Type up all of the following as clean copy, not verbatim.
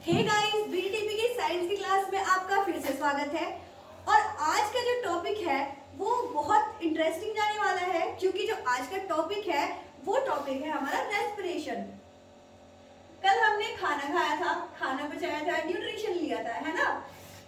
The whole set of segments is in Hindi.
हे गाइस, बीटीपी की साइंस की क्लास में आपका फिर से स्वागत है। और आज का जो टॉपिक है वो बहुत इंटरेस्टिंग जाने वाला है, क्योंकि जो आज का टॉपिक है वो टॉपिक है हमारा रेस्पिरेशन। कल हमने खाना खाया था, खाना पचाया था, न्यूट्रिशन लिया था, है ना।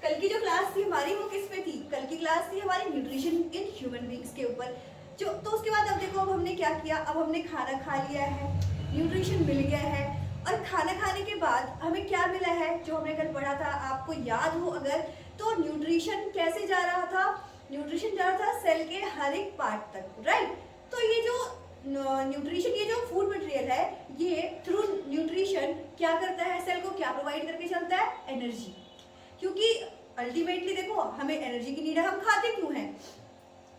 कल की जो क्लास थी हमारी वो किस पे थी? कल की क्लास थी हमारी न्यूट्रिशन इन ह्यूमन बींग्स के ऊपर। जो तो उसके बाद अब देखो, अब हमने क्या किया, अब हमने खाना खा लिया है, न्यूट्रिशन मिल गया है। और खाना खाने के बाद हमें क्या मिला है, जो हमने कल पढ़ा था, आपको याद हो अगर, तो न्यूट्रिशन कैसे जा रहा था? न्यूट्रिशन जा रहा था सेल के हर एक पार्ट तक, राइट। तो ये जो न्यूट्रिशन, ये जो फूड मटेरियल है, ये थ्रू न्यूट्रिशन क्या करता है, सेल को क्या प्रोवाइड करके चलता है? एनर्जी। क्योंकि अल्टीमेटली देखो, हमें एनर्जी की नीड है, हम खाते क्यों हैं?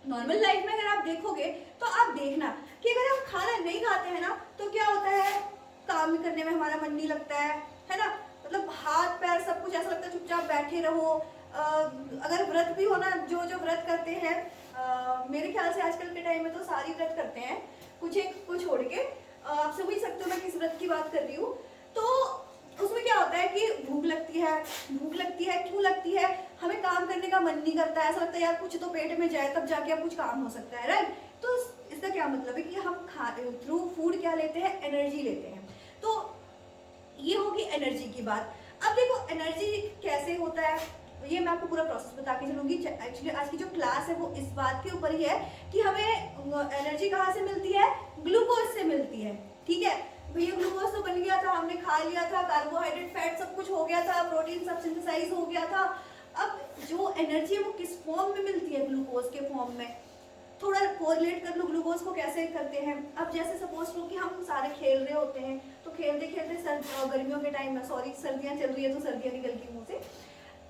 नॉर्मल लाइफ में अगर आप देखोगे तो आप देखना कि अगर हम खाना नहीं खाते हैं ना, तो क्या होता है, काम करने में हमारा मन नहीं लगता है ना। मतलब हाथ पैर सब कुछ ऐसा लगता है चुपचाप बैठे रहो। अगर व्रत भी होना, जो जो व्रत करते हैं, मेरे ख्याल से आजकल के टाइम में तो सारी व्रत करते हैं, कुछ एक को छोड़ के। आप समझ सकते हो मैं किस व्रत की बात कर रही हूँ। तो उसमें क्या होता है कि भूख लगती है। भूख लगती है, क्यों लगती है? हमें काम करने का मन नहीं करता है, ऐसा लगता है यार कुछ तो पेट में जाए तब जाके अब कुछ काम हो सकता है, राइट। तो इसका क्या मतलब है कि हम थ्रू फूड क्या लेते हैं? एनर्जी लेते हैं। तो ये होगी एनर्जी की बात। अब देखो एनर्जी कैसे होता है, ये मैं आपको पूरा प्रोसेस बता के चलूंगी। एक्चुअली आज की जो क्लास है वो इस बात के ऊपर ही है कि हमें एनर्जी कहाँ से मिलती है? ग्लूकोज से मिलती है, ठीक है। भैया ग्लूकोज तो बन गया था, हमने खा लिया था, कार्बोहाइड्रेट फैट सब कुछ हो गया था, प्रोटीन सब सिंथेसाइज हो गया था। अब जो एनर्जी है वो किस फॉर्म में मिलती है? ग्लूकोज के फॉर्म में। थोड़ा कोरिलेट कर लो ग्लूकोज को कैसे करते हैं। अब जैसे सपोज लो कि हम सारे खेल रहे होते हैं, तो खेलते खेलते गर्मियों के टाइम में, सॉरी सर्दियाँ चल रही है तो सर्दियाँ निकल गई मुँह से।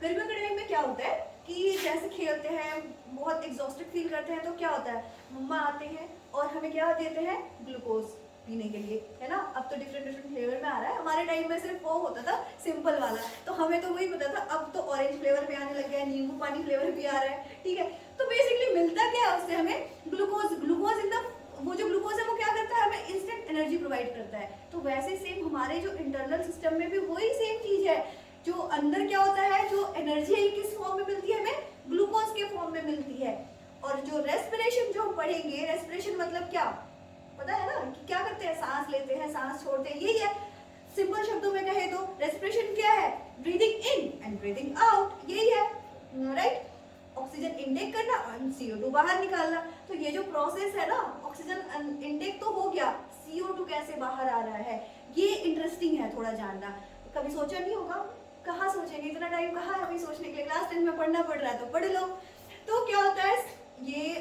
गर्मियों के टाइम में क्या होता है कि जैसे खेलते हैं, बहुत एग्जॉस्टेड फील करते हैं, तो क्या होता है, मम्मा आते हैं और हमें क्या देते हैं? ग्लूकोज पीने के लिए, है ना। अब तो डिफरेंट डिफरेंट फ्लेवर में आ रहा है, हमारे टाइम में सिर्फ वो होता था सिंपल वाला, तो हमें तो वही पता था। अब तो ऑरेंज फ्लेवर में आने लग गया है, नींबू पानी फ्लेवर भी आ रहा है, ठीक है। तो बेसिकली मिलता क्या है उससे हमें? ग्लूकोज। ग्लूकोज इन द, वो जो ग्लूकोज है वो क्या करता है? हमें इंस्टेंट एनर्जी प्रोवाइड करता है। तो वैसे सेम हमारे जो इंटरनल सिस्टम में भी वही सेम चीज है। जो अंदर क्या होता है, जो एनर्जी है किस फॉर्म में मिलती है हमें? ग्लूकोज के फॉर्म में मिलती है। और जो रेस्पिरेशन जो हम पढ़ेंगे, रेस्पिरेशन मतलब क्या पता है ना, कि क्या करते हैं? सांस लेते हैं, सांस छोड़ते हैं, यही है। सिंपल शब्दों में कहे तो रेस्पिरेशन क्या है? Breathing in and breathing out, यही है, राइट। ऑक्सीजन इनटेक करना और CO2 बाहर निकालना। तो ये जो प्रोसेस है ना, ऑक्सीजन इनटेक तो हो गया, CO2 कैसे बाहर आ रहा है, ये इंटरेस्टिंग है थोड़ा जानना। कभी सोचा नहीं होगा? कहाँ सोचेंगे, इतना टाइम कहाँ है अभी सोचने के लिए? क्लास 10 में पढ़ना पड़ रहा है तो पढ़ लो। तो क्या होता है, ये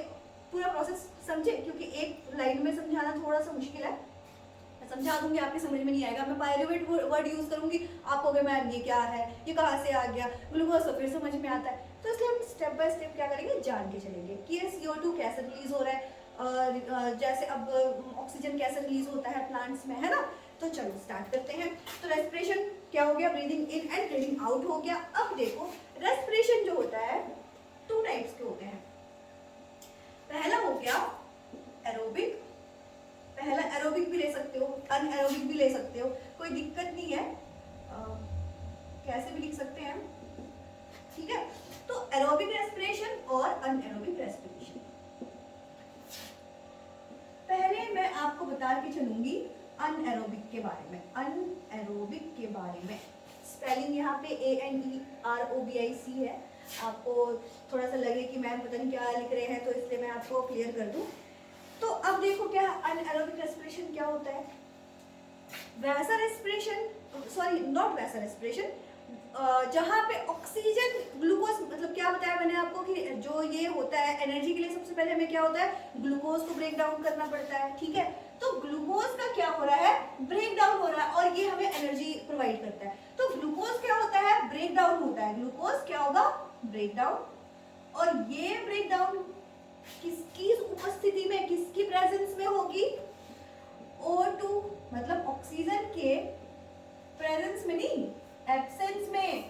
पूरा प्रोसेस समझे, क्योंकि एक लाइन में समझाना थोड़ा सा मुश्किल है। मैं समझा दूंगी, आपके समझ में नहीं आएगा, मैं पायरुवेट वर्ड यूज करूंगी, आप कहोगे मैम ये क्या है, ये कहाँ से आ गया? ग्लूकोज तो फिर समझ में आता है। तो इसलिए हम स्टेप बाय स्टेप क्या करेंगे, जान के चलेंगे कि ये CO2 कैसे रिलीज हो रहा है, जैसे अब ऑक्सीजन कैसे रिलीज होता है प्लांट्स में, है ना। तो चलो स्टार्ट करते हैं। तो रेस्पिरेशन क्या हो गया? Breathing in and breathing out हो गया। अब देखो रेस्पिरेशन जो होता है 2 टाइप्स के होते हैं। पहला हो गया एरोबिक, पहला एरोबिक भी ले सकते हो, अनएरोबिक भी ले सकते हो, कोई दिक्कत नहीं है, कैसे भी लिख सकते हैं, ठीक है। तो एरोबिक रेस्पिरेशन और अनएरोबिक रेस्पिरेशन। पहले मैं आपको बता के चलूंगी अनएरोबिक के बारे में। अनएरोबिक के बारे में स्पेलिंग यहाँ पे ANEROBIC है। आपको थोड़ा सा लगे कि मैम पता नहीं क्या लिख रहे हैं, तो इसलिए मैं आपको क्लियर कर दूं। तो अब देखो क्या अनएरोबिक रेस्पिरेशन क्या होता है। वैसा रेस्पिरेशन, सॉरी नॉट वैसा रेस्पिरेशन, जहाँ पे ऑक्सीजन ग्लूकोज, मतलब क्या बताया मैंने आपको कि जो ये होता है एनर्जी के लिए, सबसे पहले हमें क्या होता है? ग्लूकोज को ब्रेक डाउन करना पड़ता है, ठीक है। तो ग्लूकोज का क्या हो रहा है? ब्रेक डाउन हो रहा है, और ये हमें एनर्जी प्रोवाइड करता है। तो ग्लूकोज क्या होता है? ब्रेक डाउन होता है। ग्लूकोज क्या होगा? Break down. और ये ब्रेक डाउन किसकी उपस्थिति में, किसकी प्रेजेंस में होगी? O2, मतलब ऑक्सीजन के प्रेजेंस में नहीं, एब्सेंस में,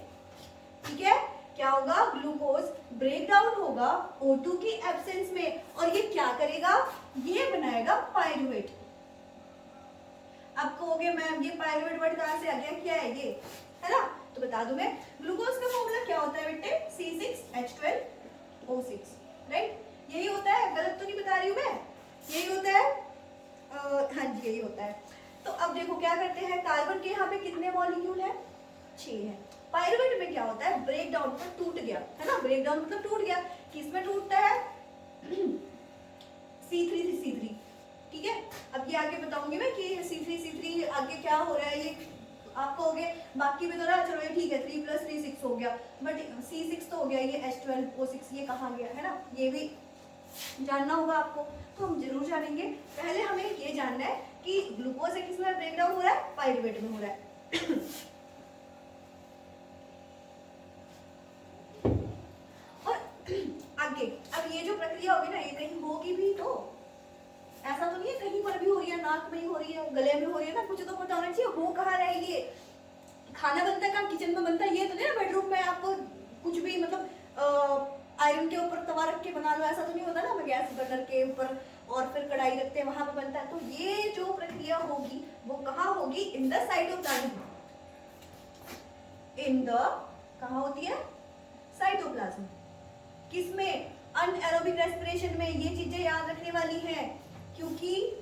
ठीक है। क्या होगा? ग्लूकोज ब्रेक डाउन होगा O2 की एब्सेंस में, और ये क्या करेगा? ये बनाएगा पायरुवेट। अब कहोगे मैम ये पायरुवेट वर्ड कहां से आ गया? क्या है ये, है ना। बता दूं मैं, ग्लूकोज का फॉर्मूला क्या होता है बेटे, C6H12O6, राइट? यही होता है, गलत तो नहीं बता रही हूँ मैं, यही होता है, हाँ जी यही होता है। तो अब देखो क्या करते हैं, कार्बन के यहाँ पे कितने मॉलिक्यूल है, 6 है। पायरुवेट में क्या होता है, ब्रेक डाउन पर टूट गया, है ना, ब्रेक डाउन मतलब टूट गया, किसमें टूटता है, C3 से C3, ठीक है। अब ये आगे बताऊंगी मैं कि C3 आगे क्या हो रहा है, ये आप कहोगे बाकी में तो रहा, चलो ये ठीक है, 3 + 3 6 हो गया, बट C6 तो हो गया, ये H12O6 ये कहाँ गया, है ना, ये भी जानना होगा आपको। तो हम जरूर जानेंगे, पहले हमें ये जानना है कि ग्लूकोज किसमें ब्रेक डाउन हो रहा है, पायरुवेट में हो रहा है। और आगे अब ये जो प्रक्रिया होगी ना, ये कहीं होगी भी, तो ऐसा तो नहीं है कहीं पर भी हो रही है, नाक में ही हो रही है, गले में हो रही है ना, कुछ तो पता होना चाहिए हो कहाँ रहा है। ये खाना बनता है कहाँ, किचन में बनता है, ये तो नहीं ना बेडरूम में आपको कुछ भी मतलब आयरन के ऊपर तवा रख के बना लो, ऐसा तो नहीं होता ना, गैस बर्नर के ऊपर और फिर कढ़ाई रखते हैं वहां पे बनता है। तो ये जो प्रक्रिया होगी वो कहाँ होगी, in the cytoplasm, in the कहाँ होती है, साइटोप्लाज्म। किसमें, अनएरोबिक रेस्पिरेशन में। ये चीजें याद रखने वाली हैं, क्योंकि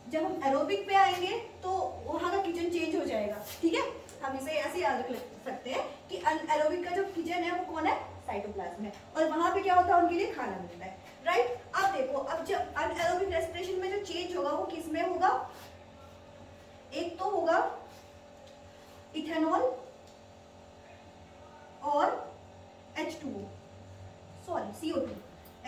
जब हम एरोबिक पे आएंगे तो वहां का किचन चेंज हो जाएगा, ठीक है। हम इसे ऐसे याद रख सकते हैं कि अनएरोबिक का जो किचन है वो कौन है, साइटोप्लाज्म है, और वहां पे क्या होता है, उनके लिए खाना मिलता है, राइट। अब देखो, अब जब अनएरोबिक रेस्पिरेशन में जो चेंज होगा वो किसमें होगा, एक तो होगा इथेनॉल और H2O, सॉरी CO2,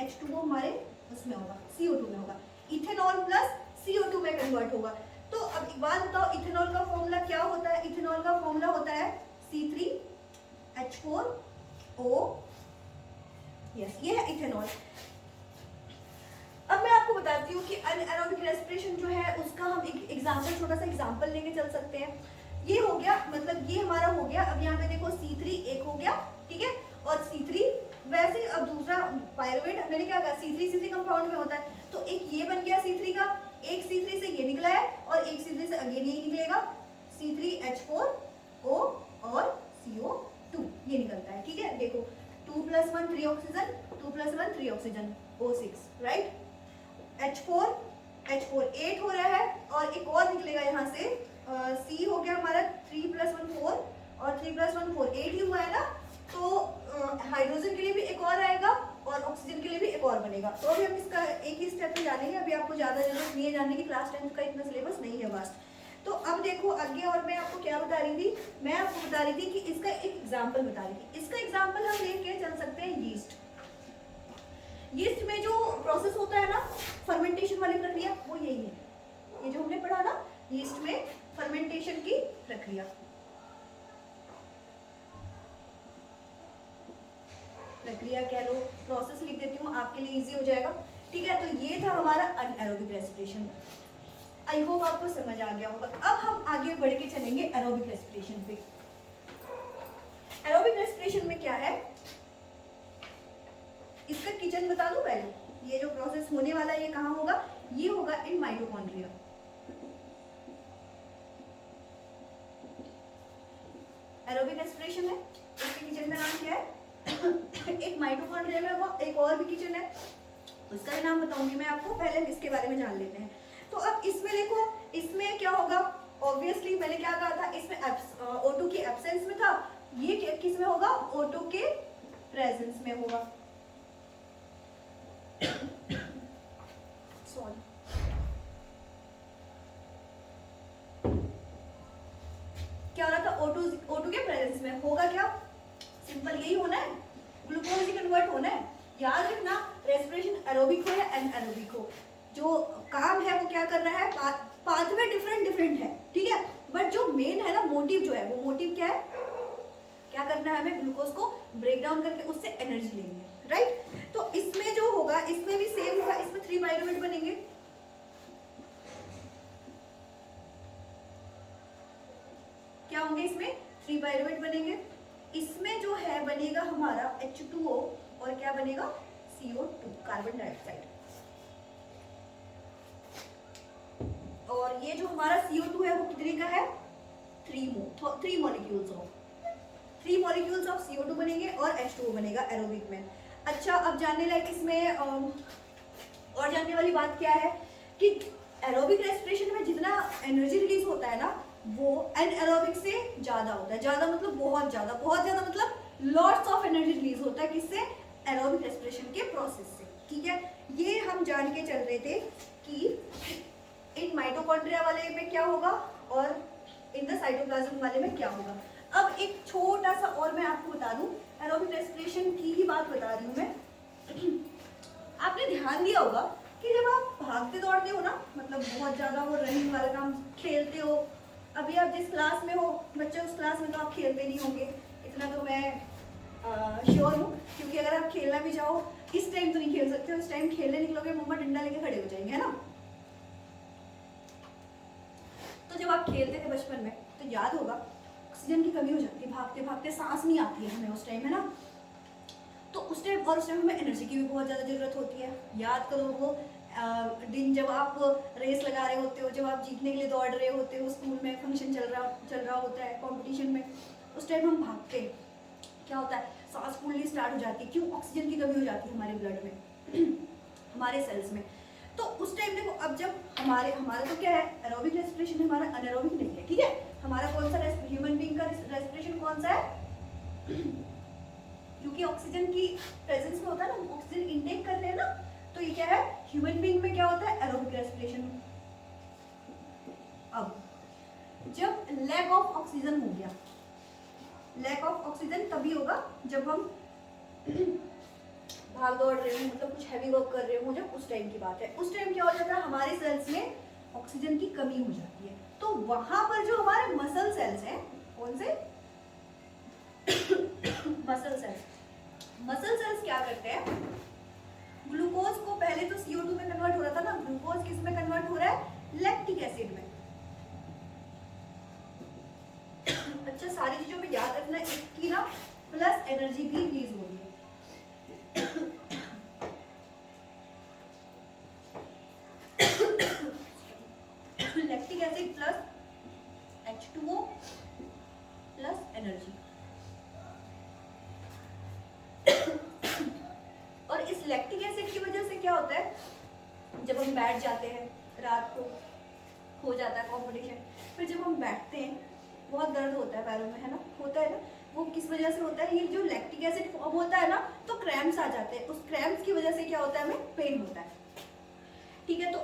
H2O हमारे उसमें होगा, CO2 में होगा, इथेनॉल प्लस CO2 में कन्वर्ट होगा। तो अब एक बात बताओ, इथेनॉल का फॉर्मूला क्या होता है, इथेनॉल का फॉर्मूला होता है C3H4O, यस ये है इथेनॉल। अब मैं आपको बताती हूँ कि अनएरोबिक रेस्पिरेशन जो है उसका हम एक एग्जांपल, छोटा सा एग्जांपल लेके चल सकते हैं। ये हो गया, मतलब ये हमारा हो गया, अब यहाँ पे देखो C3 एक हो गया, ठीक है, और C3 वैसे, अब दूसरा पायरुवेट मैंने क्या कहा, C3 कंपाउंड में होता है, तो एक ये बन गया C3 का, एक C3 से ये निकला है और एक C3 से अगेन ये निकलेगा, C3H4O और CO2 ये निकलता है, ठीक है। देखो 2 + 1 3 oxygen, 2 + 1 3 oxygen, O6, right. H4 8 हो रहा है, और एक और निकलेगा यहाँ से, C हो गया हमारा 3 + 1 4 और 3 + 1 4 8 ही हुआ है ना, तो हाइड्रोजन के लिए भी एक और आएगा और ऑक्सीजन के लिए भी एक और बनेगा। तो अभी हम इसका एक ही स्टेप में जानेंगे, अभी आपको ज्यादा जरूरत नहीं है जानने की, क्लास 10 का इतना सिलेबस नहीं है बस। तो अब देखो आगे, और मैं आपको क्या बता रही थी, मैं आपको बता रही थी कि इसका एक एग्जाम्पल बता रही थी। इसका एग्जाम्पल हम लेके चल सकते हैं यीस्ट। यीस्ट में जो प्रोसेस होता है ना, फर्मेंटेशन वाली प्रक्रिया, वो यही है, ये जो हमने पढ़ा ना, यीस्ट में फर्मेंटेशन की प्रक्रिया, कह लो, प्रोसेस लिख देती हूँ आपके लिए इजी हो जाएगा, ठीक है। तो ये था हमारा अनएरोबिक रेस्पिरेशन, आई होप आपको समझ आ गया होगा। अब हम आगे बढ़ के चलेंगे एरोबिक रेस्पिरेशन पे। एरोबिक रेस्पिरेशन में क्या है, इसका किचन बता दूं पहले, ये जो प्रोसेस होने वाला है ये कहाँ होगा, ये होगा इन माइटोकॉन्ड्रिया। एरोबिक रेस्पिरेशन है, इसके किचन का नाम क्या है, एक माइटोकॉन्ड्रिया में होगा, एक और भी किचन है, उसका भी नाम बताऊंगी मैं आपको, पहले इसके बारे में जान लेते हैं। तो अब इसमें देखो, इसमें क्या होगा, ऑब्वियसली मैंने क्या कहा था, इसमें O2 की एब्सेंस में था, ये किस में होगा, O2 के प्रेजेंस में होगा, सॉरी, क्या हो रहा था, O2 के प्रेजेंस में होगा, क्या सिंपल यही होना है, ग्लूकोज कन्वर्ट होना है। याद रखना, रेस्पिरेशन एरोबिक हो या एनएरोबिक हो, जो काम है वो क्या कर रहा है, पाथवे डिफरेंट है, ठीक है, बट जो मेन है ना मोटिव जो है, वो मोटिव क्या है, क्या करना है हमें, ग्लूकोज को ब्रेक डाउन करके उससे एनर्जी लेनी है, राइट। तो इसमें जो होगा, इसमें भी सेम होगा, इसमें 3 पायरुवेट बनेंगे, क्या होंगे इसमें, 3 पायरुवेट बनेंगे। इसमें जो है बनेगा हमारा H2O और क्या बनेगा, CO2, कार्बन डाइऑक्साइड। और ये जो हमारा CO2 है वो कितने का है, 3 मॉलिक्यूल्स हो, 3 मॉलिक्यूल्स ऑफ CO2 बनेंगे और H2O बनेगा एरोबिक में। अच्छा, अब जानने लायक इसमें और जानने वाली बात क्या है कि एरोबिक रेस्पिरेशन में जितना एनर्जी रिलीज होता है ना, वो एनाएरोबिक से ज्यादा होता है। ज्यादा मतलब बहुत ज्यादा मतलब लॉट्स ऑफ एनर्जी रिलीज होता है किससे? एरोबिक रेस्पिरेशन के प्रोसेस से। ठीक है, ये हम जान के चल रहे थे कि इन माइटोकॉन्ड्रिया वाले में क्या होगा और इन द साइटोप्लाज्म वाले में क्या होगा। अब एक छोटा सा और मैं आपको बता दूं, एरोबिक रेस्पिरेशन की ही बात बता रही हूँ मैं। आपने ध्यान दिया होगा कि जब आप भागते दौड़ते हो ना, मतलब बहुत ज्यादा वो रनिंग वाला काम, खेलते हो, अभी आप जिस क्लास में हो बच्चे, उस क्लास में तो आप खेलते नहीं होंगे, इतना तो मैं श्योर हूँ, क्योंकि अगर आप खेलना भी चाहो इस टाइम तो नहीं खेल सकते हो। इस टाइम खेलने निकलोगे मम्मा डंडा लेके खड़े हो जाएंगे, है ना। तो जब आप खेलते थे बचपन में तो याद होगा ऑक्सीजन की कमी हो जाती है, भागते भागते सांस नहीं आती है हमें उस टाइम, है ना। तो उस टाइम हमें एनर्जी की भी बहुत ज़्यादा ज़रूरत होती है। याद करो वो दिन जब आप रेस लगा रहे होते हो, जब आप जीतने के लिए दौड़ रहे होते हो, स्कूल में फंक्शन चल रहा होता है, कंपटीशन में, उस टाइम हम भागते हैं, क्या होता है, सांस फूलनी स्टार्ट हो जाती है। क्यों? ऑक्सीजन की कमी हो जाती है हमारे ब्लड में, हमारे सेल्स में। तो उस टाइम देखो, अब जब हमारा तो क्या है, एरोबिक रेस्पिरेशन, हमारा अनएरोबिक नहीं है। ठीक है, हमारा कौन सा ह्यूमन बीइंग का रेस्पिरेशन कौन सा है? क्योंकि ऑक्सीजन की प्रेजेंस में होता है ना, ऑक्सीजन इनटेक करते हैं ना, तो ये क्या है, ह्यूमन बीइंग में क्या होता है, एरोबिक रेस्पिरेशन। अब जब लैक ऑफ ऑक्सीजन हो गया, लैक ऑफ ऑक्सीजन तभी होगा जब हम भाग दौड़ रहे हो, मतलब कुछ हैवी वर्क कर रहे हो, जब उस टाइम की बात है। उस टाइम क्या हो जाता है, हमारे सेल्स में ऑक्सीजन की कमी हो जाती है। तो वहां पर जो हमारे मसल सेल्स हैं, कौन से मसल सेल्स क्या करते हैं, ग्लूकोज को, पहले तो CO2 में कन्वर्ट हो रहा था ना, ग्लूकोज किस में कन्वर्ट हो रहा है, लैक्टिक एसिड में। अच्छा, सारी चीजों में याद रखना, इसकी ना प्लस एनर्जी भी रिलीज हो रही है। Lactic acid plus H2O plus energy. और इस लैक्टिक एसिड की वजह से क्या होता है, जब हम बैठ जाते हैं, रात को हो जाता है कंपटीशन, फिर जब हम बैठते हैं बहुत दर्द होता है पैरों में, है ना, होता है ना। वो किस वजह से होता है, ये जो लैक्टिक एसिड फॉर्म होता है ना, तो क्रैम्प्स आ जाते हैं। उस क्रैम्प्स की वजह से क्या होता है, हमें पेन होता है। ठीक है, तो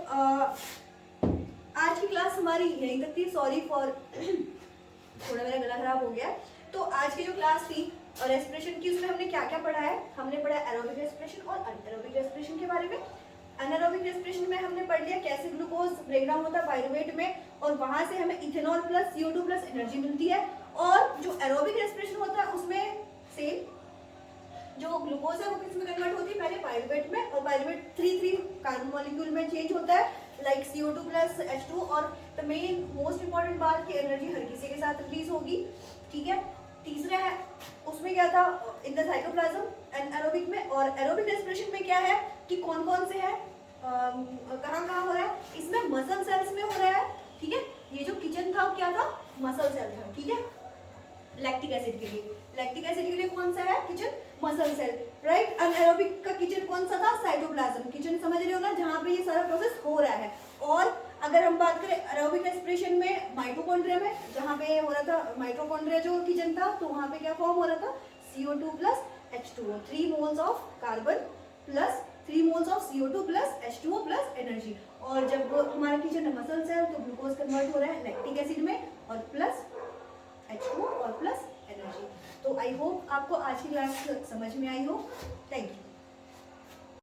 आज की क्लास हमारी यहीं तक थी। सॉरी फॉर थोड़ा मेरा गला खराब हो गया। तो आज की जो क्लास थी रेस्पिरेशन की, उसमें हमने क्या क्या पढ़ा है, हमने पढ़ा एरोबिक रेस्पिरेशन और अनएरोबिक रेस्पिरेशन के बारे में। एनारोबिक रेस्पिरेशन में हमने पढ़ लिया कैसे ग्लूकोज ब्रेकडाउन होता है पायरुवेट में, और वहां से हमें ethanol plus CO2 plus energy मिलती है। और जो एरोबिक रेस्पिरेशन होता है उसमें सेम जो ग्लूकोज है वो किस में कन्वर्ट होती है, पहले पायरुवेट में, और पायरुवेट 3 कार्बन मॉलिक्यूल में चेंज होता है, लाइक CO2 प्लस H2। और द मेन मोस्ट इंपॉर्टेंट बात की एनर्जी हर किसी के साथ रिलीज होगी। ठीक है, तीसरा है उसमें क्या था, इन द साइटोप्लाज्म एनारोबिक में। और एरोबिक रेस्पिरेशन में क्या है कि कौन कौन से है, कहाँ हो रहा है, इसमें मसल सेल्स में हो रहा है। ठीक है, ये जो किचन था क्या था, मसल सेल था। ठीक है, लैक्टिक एसिड के लिए कौन सा है, kitchen, muscle cell, right. Anaerobic का किचन कौन सा था, साइटोप्लाज्म। किचन समझ रहे हो ना, जहाँ पे ये सारा प्रोसेस हो रहा है। और अगर हम बात करें एरोबिक रेस्पिरेशन में माइटोकॉन्ड्रिया में, जहाँ पे हो रहा था माइटोकॉन्ड्रिया जो किचन था, तो वहाँ पे क्या फॉर्म हो रहा था, CO2 plus H2O, 3 moles of carbon plus 3 moles of CO2 plus H2O plus energy. और जब हमारा किचन है मसल सेल, तो ग्लूकोज कन्वर्ट हो रहा है लैक्टिक एसिड में, और प्लस H2O और प्लस एनर्जी। तो आई होप आपको आज की क्लास समझ में आई हो। Thank you.